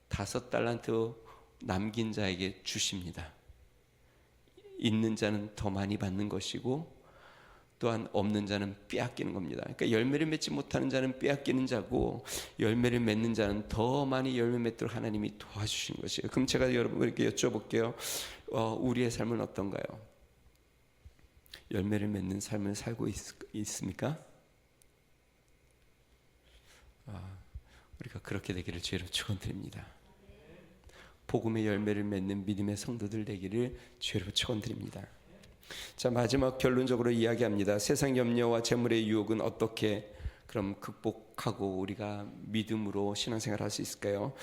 다섯 달란트 남긴 자에게 주십니다. 있는 자는 더 많이 받는 것이고 또한 없는 자는 빼앗기는 겁니다. 그러니까 열매를 맺지 못하는 자는 빼앗기는 자고 열매를 맺는 자는 더 많이 열매 맺도록 하나님이 도와주시는 것이에요. 그럼 제가 여러분에게 여쭤볼게요. 우리의 삶은 어떤가요? 열매를 맺는 삶을 살고 있습니까? 우리가 그렇게 되기를 주의로 축원드립니다. 복음의 열매를 맺는 믿음의 성도들 되기를 주의로 축원드립니다. 자, 마지막 결론적으로 이야기합니다. 세상 염려와 재물의 유혹은 어떻게 그럼 극복하고 우리가 믿음으로 신앙생활을 할 수 있을까요?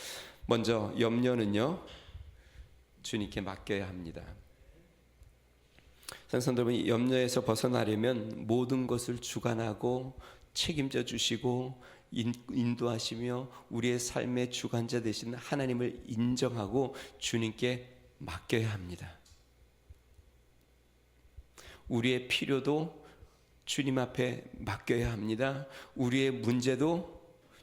먼저 염려는요, 주님께 맡겨야 합니다. 성도 여러분, 염려에서 벗어나려면 모든 것을 주관하고 책임져 주시고 인도하시며 우리의 삶의 주관자 되신 하나님을 인정하고 주님께 맡겨야 합니다. 우리의 필요도 주님 앞에 맡겨야 합니다. 우리의 문제도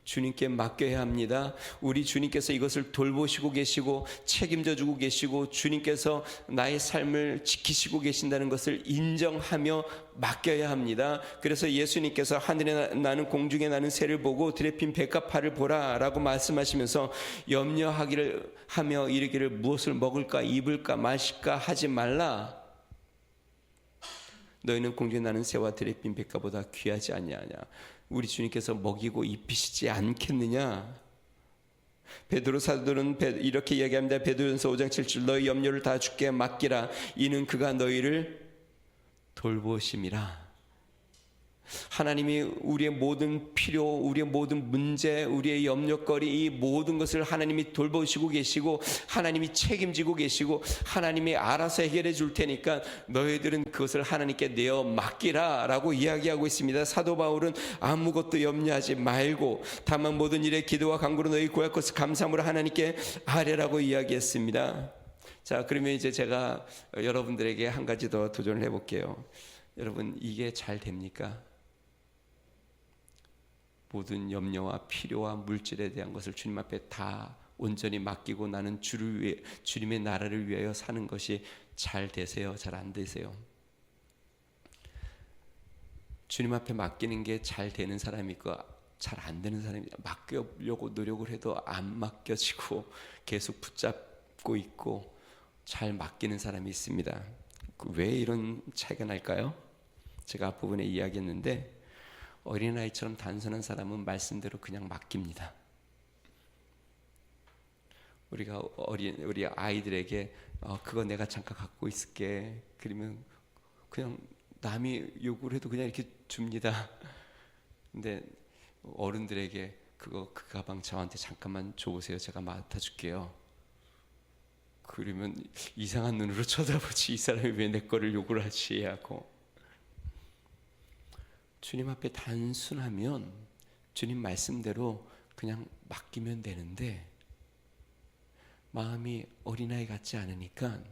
주님께 맡겨야 합니다. 우리 주님께서 이것을 돌보시고 계시고 책임져 주고 계시고 주님께서 나의 삶을 지키시고 계신다는 것을 인정하며 맡겨야 합니다. 그래서 예수님께서 하늘에 나는 공중에 나는 새를 보고 들에 핀 백합화를 보라 라고 말씀하시면서 염려하기를 하며 이르기를 무엇을 먹을까 입을까 마실까 하지 말라. 너희는 공중에 나는 새와 들에 핀 백합보다 귀하지 아니하냐. 우리 주님께서 먹이고 입히시지 않겠느냐. 베드로 사도는 이렇게 이야기합니다. 베드로전서 5장 7절 너희 염려를 다 주께 맡기라. 이는 그가 너희를 돌보심이라. 하나님이 우리의 모든 필요, 우리의 모든 문제, 우리의 염려거리 이 모든 것을 하나님이 돌보시고 계시고 하나님이 책임지고 계시고 하나님이 알아서 해결해 줄 테니까 너희들은 그것을 하나님께 내어 맡기라 라고 이야기하고 있습니다. 사도 바울은 아무것도 염려하지 말고 다만 모든 일에 기도와 간구로 너희 구할 것을 감사함으로 하나님께 아뢰라고 이야기했습니다. 자, 그러면 이제 제가 여러분들에게 한 가지 더 도전을 해볼게요. 여러분, 이게 잘 됩니까? 모든 염려와 필요와 물질에 대한 것을 주님 앞에 다 온전히 맡기고 나는 주를 위해, 주님의 나라를 위하여 사는 것이 잘 되세요? 잘 안 되세요? 주님 앞에 맡기는 게 잘 되는 사람이 있고 잘 안 되는 사람이 맡기려고 노력을 해도 안 맡겨지고 계속 붙잡고 있고 잘 맡기는 사람이 있습니다. 왜 이런 차이가 날까요? 제가 앞부분에 이야기했는데 어린아이처럼 단순한 사람은 말씀대로 그냥 맡깁니다. 우리 아이들에게 그거 내가 잠깐 갖고 있을게. 그러면 그냥 남이 요구를 해도 그냥 이렇게 줍니다. 근데 어른들에게 그 가방 저한테 잠깐만 줘보세요. 제가 맡아줄게요. 그러면 이상한 눈으로 쳐다보지. 이 사람이 왜 내 거를 요구를 하지 하고. 주님 앞에 단순하면 주님 말씀대로 그냥 맡기면 되는데 마음이 어린아이 같지 않으니까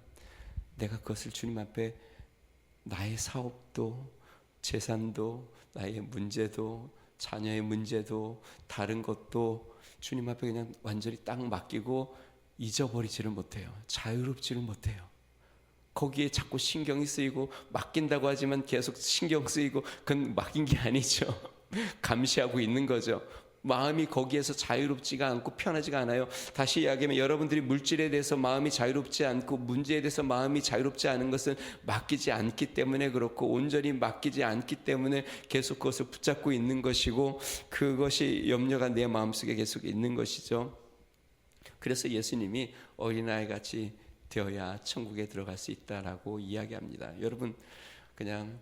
내가 그것을 주님 앞에 나의 사업도 재산도 나의 문제도 자녀의 문제도 다른 것도 주님 앞에 그냥 완전히 딱 맡기고 잊어버리지를 못해요. 자유롭지를 못해요. 거기에 자꾸 신경이 쓰이고 맡긴다고 하지만 계속 신경 쓰이고 그건 맡긴 게 아니죠. 감시하고 있는 거죠. 마음이 거기에서 자유롭지가 않고 편하지가 않아요. 다시 이야기하면 여러분들이 물질에 대해서 마음이 자유롭지 않고 문제에 대해서 마음이 자유롭지 않은 것은 맡기지 않기 때문에 그렇고 온전히 맡기지 않기 때문에 계속 그것을 붙잡고 있는 것이고 그것이 염려가 내 마음속에 계속 있는 것이죠. 그래서 예수님이 어린아이 같이 되어야 천국에 들어갈 수 있다라고 이야기합니다. 여러분 그냥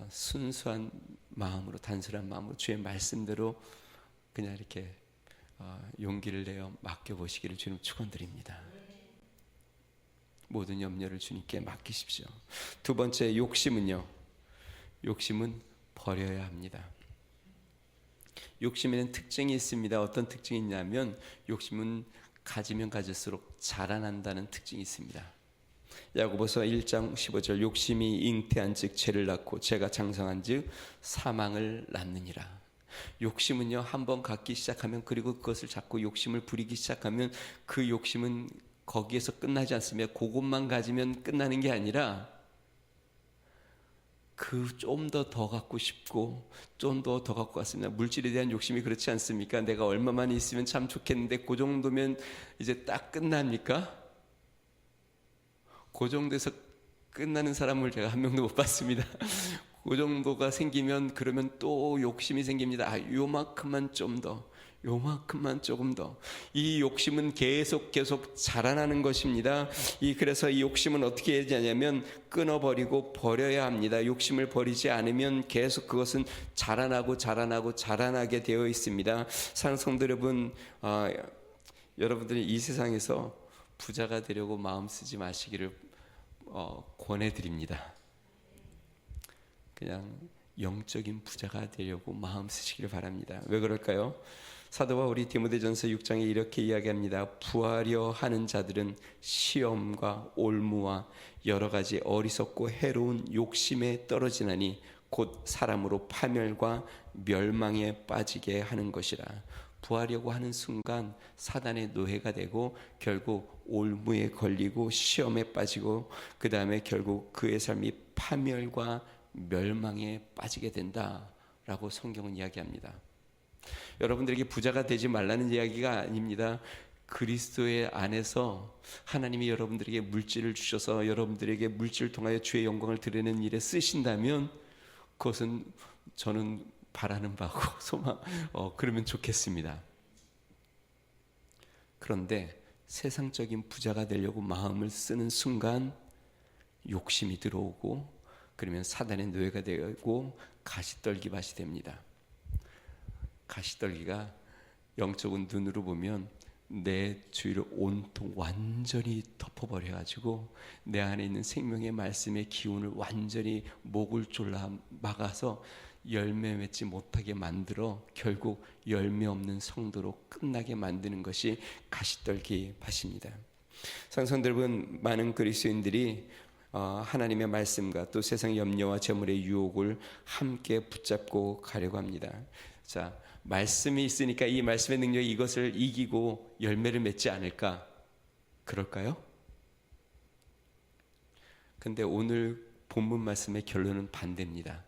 순수한 마음으로 단순한 마음으로 주의 말씀대로 그냥 이렇게 용기를 내어 맡겨보시기를 주님 축원드립니다. 모든 염려를 주님께 맡기십시오. 두 번째 욕심은요. 욕심은 버려야 합니다. 욕심에는 특징이 있습니다. 어떤 특징이 있냐면 욕심은 가지면 가질수록 자라난다는 특징이 있습니다. 야고보서 1장 15절 욕심이 잉태한 즉 죄를 낳고 죄가 장성한 즉 사망을 낳느니라. 욕심은요 한번 갖기 시작하면 그리고 그것을 자꾸 욕심을 부리기 시작하면 그 욕심은 거기에서 끝나지 않습니다. 그것만 가지면 끝나는 게 아니라 그 좀 더 갖고 싶고 좀 더 갖고 갔습니다. 물질에 대한 욕심이 그렇지 않습니까? 내가 얼마만 있으면 참 좋겠는데 그 정도면 이제 딱 끝납니까? 그 정도에서 끝나는 사람을 제가 한 명도 못 봤습니다. 그 정도가 생기면 그러면 또 욕심이 생깁니다. 요만큼만 좀 더, 요만큼만 조금 더. 이 욕심은 계속 자라나는 것입니다. 그래서 이 욕심은 어떻게 해야 되냐면 끊어버리고 버려야 합니다. 욕심을 버리지 않으면 계속 그것은 자라나게 되어 있습니다. 사랑하는 성도 여러분, 여러분들이 이 세상에서 부자가 되려고 마음 쓰지 마시기를 권해드립니다. 그냥 영적인 부자가 되려고 마음 쓰시기를 바랍니다. 왜 그럴까요? 사도 바울이 디모데전서 6장에 이렇게 이야기합니다. 부하려 하는 자들은 시험과 올무와 여러 가지 어리석고 해로운 욕심에 떨어지나니 곧 사람으로 파멸과 멸망에 빠지게 하는 것이라. 부하려고 하는 순간 사단의 노예가 되고 결국 올무에 걸리고 시험에 빠지고 그 다음에 결국 그의 삶이 파멸과 멸망에 빠지게 된다라고 성경은 이야기합니다. 여러분들에게 부자가 되지 말라는 이야기가 아닙니다. 그리스도의 안에서 하나님이 여러분들에게 물질을 주셔서 여러분들에게 물질을 통하여 주의 영광을 드리는 일에 쓰신다면 그것은 저는 바라는 바고 그러면 좋겠습니다. 그런데 세상적인 부자가 되려고 마음을 쓰는 순간 욕심이 들어오고 그러면 사단의 노예가 되고 가시떨기밭이 됩니다. 가시떨기가 영적인 눈으로 보면 내 주위를 온통 완전히 덮어버려가지고 내 안에 있는 생명의 말씀의 기운을 완전히 목을 졸라 막아서 열매 맺지 못하게 만들어 결국 열매 없는 성도로 끝나게 만드는 것이 가시떨기 밭입니다. 성도 여러분, 많은 그리스도인들이 하나님의 말씀과 또 세상 염려와 재물의 유혹을 함께 붙잡고 가려고 합니다. 자, 말씀이 있으니까 이 말씀의 능력이 이것을 이기고 열매를 맺지 않을까? 그럴까요? 근데 오늘 본문 말씀의 결론은 반대입니다.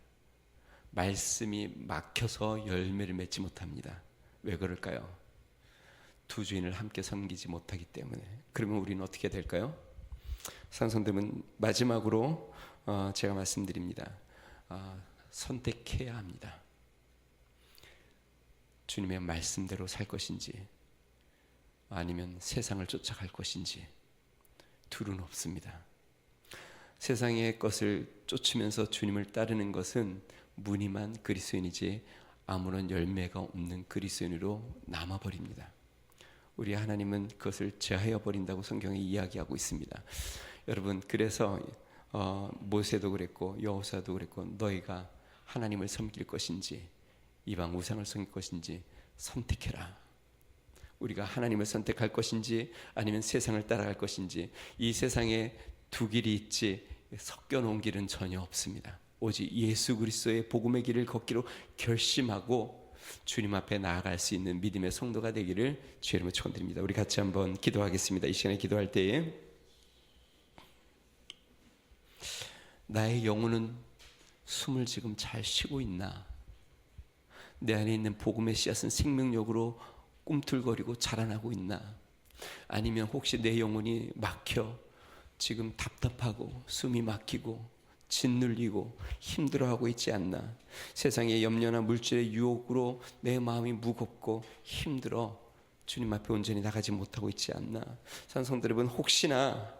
말씀이 막혀서 열매를 맺지 못합니다. 왜 그럴까요? 두 주인을 함께 섬기지 못하기 때문에. 그러면 우리는 어떻게 될까요? 상성들은 마지막으로 제가 말씀드립니다. 선택해야 합니다. 주님의 말씀대로 살 것인지 아니면 세상을 쫓아갈 것인지 둘은 없습니다. 세상의 것을 쫓으면서 주님을 따르는 것은 무늬만 그리스도인이지 아무런 열매가 없는 그리스도인으로 남아버립니다. 우리 하나님은 그것을 제하여 버린다고 성경에 이야기하고 있습니다. 여러분, 그래서 모세도 그랬고 여호수아도 그랬고 너희가 하나님을 섬길 것인지 이방 우상을 섬길 것인지 선택해라. 우리가 하나님을 선택할 것인지 아니면 세상을 따라갈 것인지, 이 세상에 두 길이 있지 섞여 놓은 길은 전혀 없습니다. 오직 예수 그리스도의 복음의 길을 걷기로 결심하고 주님 앞에 나아갈 수 있는 믿음의 성도가 되기를 주의 이름으로 축원드립니다. 우리 같이 한번 기도하겠습니다. 이 시간에 기도할 때에 나의 영혼은 숨을 지금 잘 쉬고 있나? 내 안에 있는 복음의 씨앗은 생명력으로 꿈틀거리고 자라나고 있나? 아니면 혹시 내 영혼이 막혀 지금 답답하고 숨이 막히고 짓눌리고 힘들어하고 있지 않나? 세상의 염려나 물질의 유혹으로 내 마음이 무겁고 힘들어 주님 앞에 온전히 나가지 못하고 있지 않나? 산성들 여러분, 혹시나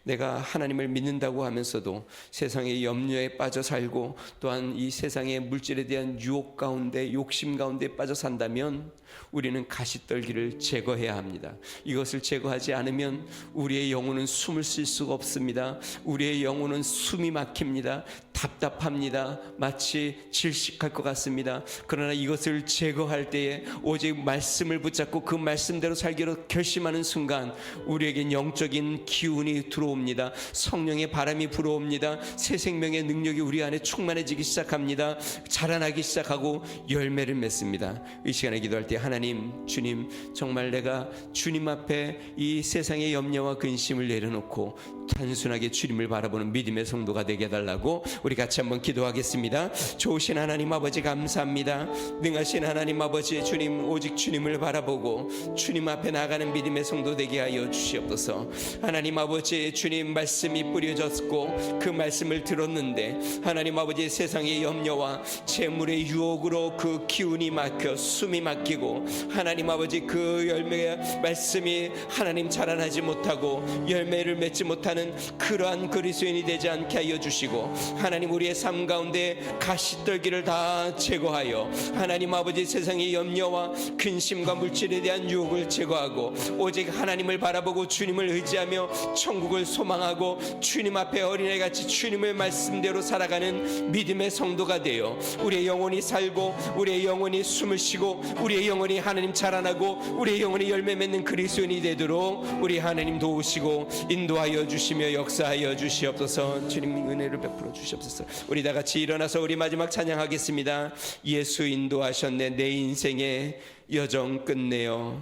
내가 하나님을 믿는다고 하면서도 세상의 염려에 빠져 살고 또한 이 세상의 물질에 대한 유혹 가운데 욕심 가운데 빠져 산다면 우리는 가시떨기를 제거해야 합니다. 이것을 제거하지 않으면 우리의 영혼은 숨을 쉴 수가 없습니다. 우리의 영혼은 숨이 막힙니다. 답답합니다. 마치 질식할 것 같습니다. 그러나 이것을 제거할 때에 오직 말씀을 붙잡고 그 말씀대로 살기로 결심하는 순간 우리에겐 영적인 기운이 들어옵니다. 성령의 바람이 불어옵니다. 새 생명의 능력이 우리 안에 충만해지기 시작합니다. 자라나기 시작하고 열매를 맺습니다. 이 시간에 기도할 때 하나님, 주님, 정말 내가 주님 앞에 이 세상의 염려와 근심을 내려놓고 단순하게 주님을 바라보는 믿음의 성도가 되게 해달라고 우리 같이 한번 기도하겠습니다. 좋으신 하나님 아버지 감사합니다. 능하신 하나님 아버지 주님, 오직 주님을 바라보고 주님 앞에 나가는 믿음의 성도 되게 하여 주시옵소서. 하나님 아버지 주님 말씀이 뿌려졌고 그 말씀을 들었는데 하나님 아버지 세상의 염려와 재물의 유혹으로 그 기운이 막혀 숨이 막히고 하나님 아버지 그 열매의 말씀이 하나님 자라나지 못하고 열매를 맺지 못하는 그러한 그리스도인이 되지 않게 하여 주시고 하나님 우리의 삶 가운데 가시떨기를 다 제거하여 하나님 아버지 세상의 염려와 근심과 물질에 대한 유혹을 제거하고 오직 하나님을 바라보고 주님을 의지하며 천국을 소망하고 주님 앞에 어린애같이 주님의 말씀대로 살아가는 믿음의 성도가 되어 우리의 영혼이 살고 우리의 영혼이 숨을 쉬고 우리의 영혼이 하나님 자라나고 우리의 영혼이 열매 맺는 그리스도인이 되도록 우리 하나님 도우시고 인도하여 주시며 역사하여 주시옵소서. 주님 은혜를 베풀어 주시옵소서. 우리 다 같이 일어나서 우리 마지막 찬양하겠습니다. 예수 인도하셨네 내 인생의 여정 끝내어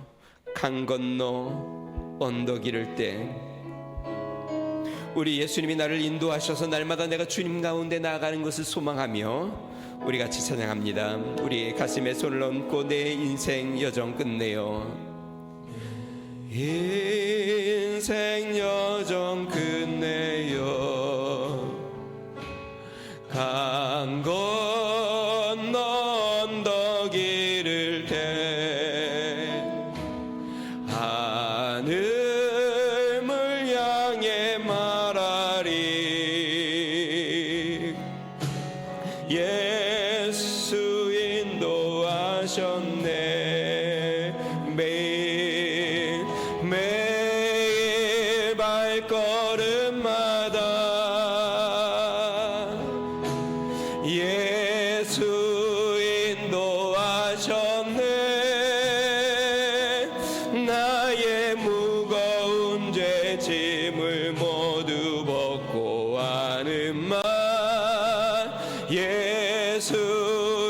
강 건너 언덕 이를 때 우리 예수님이 나를 인도하셔서 날마다 내가 주님 가운데 나아가는 것을 소망하며 우리 같이 찬양합니다. 우리 가슴에 손을 얹고 내 인생 여정 끝내어 인생 여정 끝내어 강 건너 언덕 이를 때 하늘을 향해 말하리 예수 인도하셨네 매일 발걸음마다 예수 인도하셨네 나의 무거운 죄 짐을 모두 벗고 하는 말 예수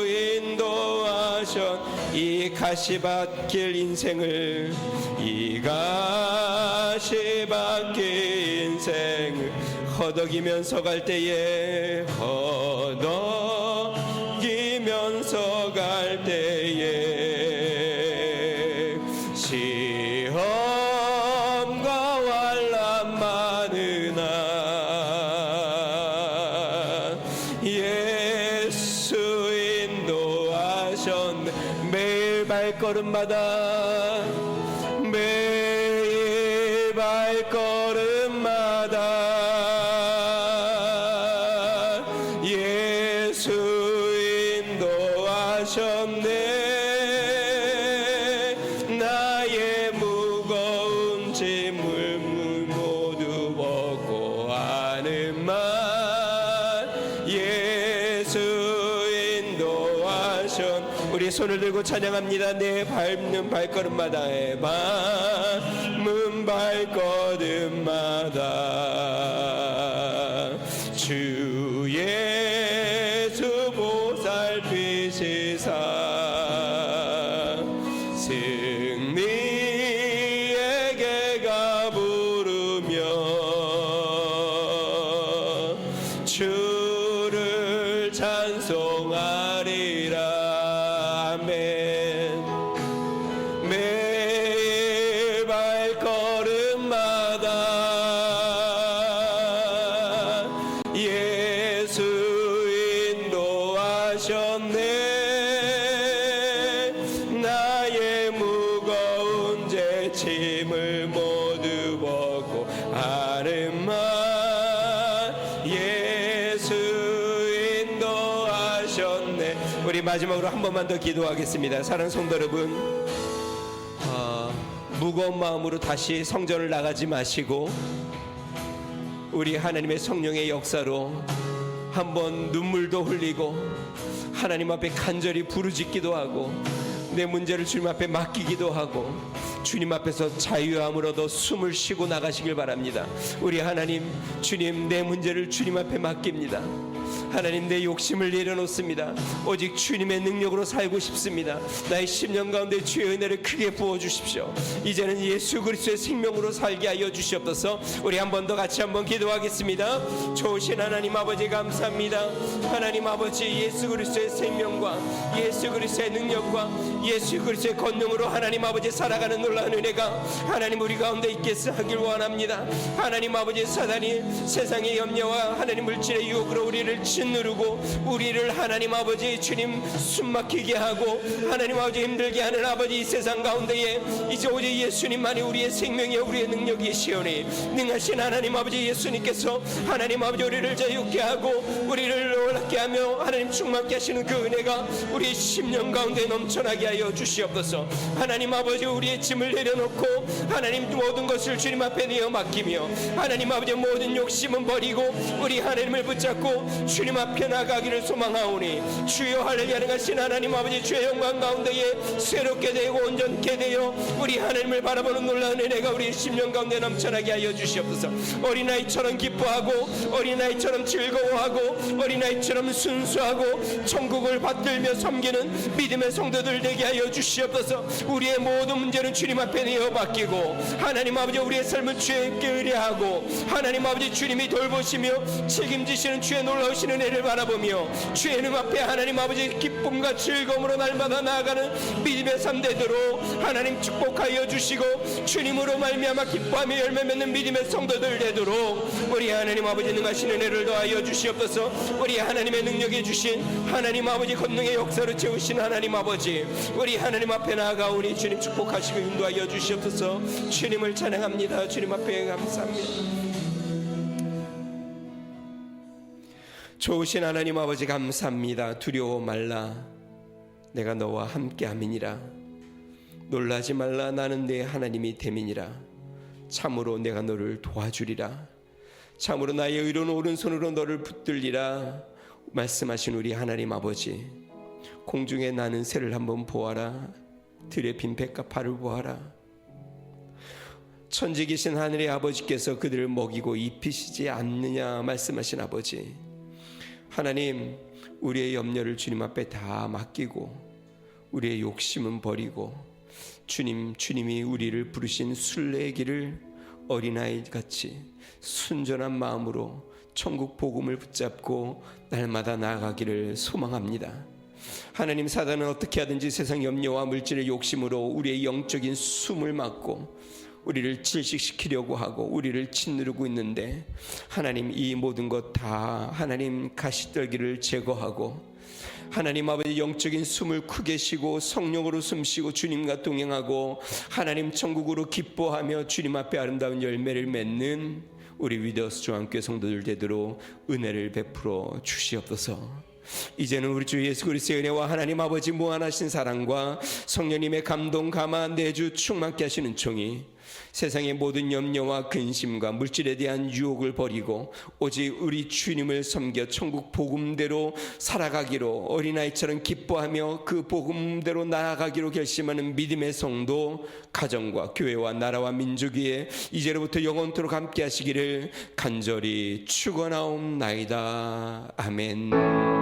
인도하셨 이 가시밭길 인생을 이 가시밭길 인생을 허덕이면서 갈 때에 허덕이면서 갈 때에 시험과 환난 많으나 예수 인도하셨네 매일 발걸음마다 매일 발걸음마다 예수 인도하셨네 나의 무거운 짐을 모두 벗고 하는 말 예수 인도하셨네 우리 손을 들고 찬양합니다. 내 밟는 발걸음마다에 밟는 발걸음마다 주 예수 보살피시사 승리에게 가부르며 주를 찬송하리라 매일 발걸음마다 예수 인도하셨네 나의 무거운 죄 짐을 모두 벗고 하는 말 예수 인도하셨네 우리 마지막으로 한 번만 더 기도하겠습니다. 사랑하는 성도 여러분 무거운 마음으로 다시 성전을 나가지 마시고 우리 하나님의 성령의 역사로 한번 눈물도 흘리고 하나님 앞에 간절히 부르짖기도 하고 내 문제를 주님 앞에 맡기기도 하고 주님 앞에서 자유함을 얻어 숨을 쉬고 나가시길 바랍니다. 우리 하나님 주님 내 문제를 주님 앞에 맡깁니다. 하나님, 내 욕심을 내려놓습니다. 오직 주님의 능력으로 살고 싶습니다. 나의 10년 가운데 주의 은혜를 크게 부어주십시오. 이제는 예수 그리스도의 생명으로 살게 하여 주시옵소서. 우리 한 번 더 같이 한번 기도하겠습니다. 좋으신 하나님 아버지 감사합니다. 하나님 아버지, 예수 그리스도의 생명과 예수 그리스도의 능력과 예수 그리스도의 권능으로 하나님 아버지 살아가는 놀라운 은혜가 하나님 우리 가운데 있게 하길 원합니다. 하나님 아버지, 사단이 세상의 염려와 하나님 물질의 유혹으로 우리를 짓누르고 우리를 하나님 아버지 주님 숨막히게 하고 하나님 아버지 힘들게 하는 아버지 이 세상 가운데에 이제 오직 예수님만이 우리의 생명이요 우리의 능력이시오니 능하신 하나님 아버지 예수님께서 하나님 아버지 우리를 자유케 하고 우리를 놀랍게 하며 하나님 충만케 하시는 그 은혜가 우리의 10년 가운데 넘쳐나게 하여 주시옵소서. 하나님 아버지, 우리의 짐을 내려놓고 하나님 모든 것을 주님 앞에 내어 맡기며 하나님 아버지 모든 욕심은 버리고 우리 하나님을 붙잡고 주님 앞에 나가기를 소망하오니 주여 할렐루야. 하신 하나님 아버지, 주의 영광 가운데에 새롭게 되고 온전케 되어 우리 하나님을 바라보는 놀라운 은혜가 우리 10년 가운데 넘쳐나게 하여 주시옵소서. 어린아이처럼 기뻐하고 어린아이처럼 즐거워하고 어린아이처럼 순수하고 천국을 받들며 섬기는 믿음의 성도들 되게 하여 주시옵소서. 우리의 모든 문제는 주님 앞에 내어 맡기고 하나님 아버지 우리의 삶을 주님께 의뢰하고 하나님 아버지 주님이 돌보시며 책임지시는 주의 놀라우신 은혜를 바라보며 주의 능 앞에 하나님 아버지 기쁨과 즐거움으로 날마다 나아가는 믿음의 삶 되도록 하나님 축복하여 주시고 주님으로 말미암아 기뻐하며 열매 맺는 믿음의 성도들 되도록 우리 하나님 아버지 능하신 은혜를 더하여 주시옵소서. 우리 하나님의 능력에 주신 하나님 아버지 권능의 역사로 채우신 하나님 아버지, 우리 하나님 앞에 나아가오니 주님 축복하시고 인도하여 주시옵소서. 주님을 찬양합니다. 주님 앞에 감사합니다. 좋으신 하나님 아버지 감사합니다. 두려워 말라, 내가 너와 함께함이니라. 놀라지 말라, 나는 내 하나님이 됨이니라. 참으로 내가 너를 도와주리라. 참으로 나의 의로운 오른손으로 너를 붙들리라. 말씀하신 우리 하나님 아버지, 공중에 나는 새를 한번 보아라. 들의 빈백과 발을 보아라. 천지 계신 하늘의 아버지께서 그들을 먹이고 입히시지 않느냐 말씀하신 아버지, 하나님, 우리의 염려를 주님 앞에 다 맡기고 우리의 욕심은 버리고 주님이 우리를 부르신 순례의 길을 어린아이같이 순전한 마음으로 천국 복음을 붙잡고 날마다 나아가기를 소망합니다. 하나님, 사단은 어떻게 하든지 세상 염려와 물질의 욕심으로 우리의 영적인 숨을 막고 우리를 질식시키려고 하고 우리를 짓누르고 있는데, 하나님, 이 모든 것 다 하나님 가시떨기를 제거하고 하나님 아버지 영적인 숨을 크게 쉬고 성령으로 숨쉬고 주님과 동행하고 하나님 천국으로 기뻐하며 주님 앞에 아름다운 열매를 맺는 우리 위더스 중앙교회 성도들 되도록 은혜를 베풀어 주시옵소서. 이제는 우리 주 예수 그리스도의 은혜와 하나님 아버지 무한하신 사랑과 성령님의 감동 감화 내주 충만케 하시는 총이 세상의 모든 염려와 근심과 물질에 대한 유혹을 버리고 오직 우리 주님을 섬겨 천국 복음대로 살아가기로, 어린아이처럼 기뻐하며 그 복음대로 나아가기로 결심하는 믿음의 성도, 가정과 교회와 나라와 민족 위에 이제로부터 영원토록 함께 하시기를 간절히 축원하옵나이다. 아멘.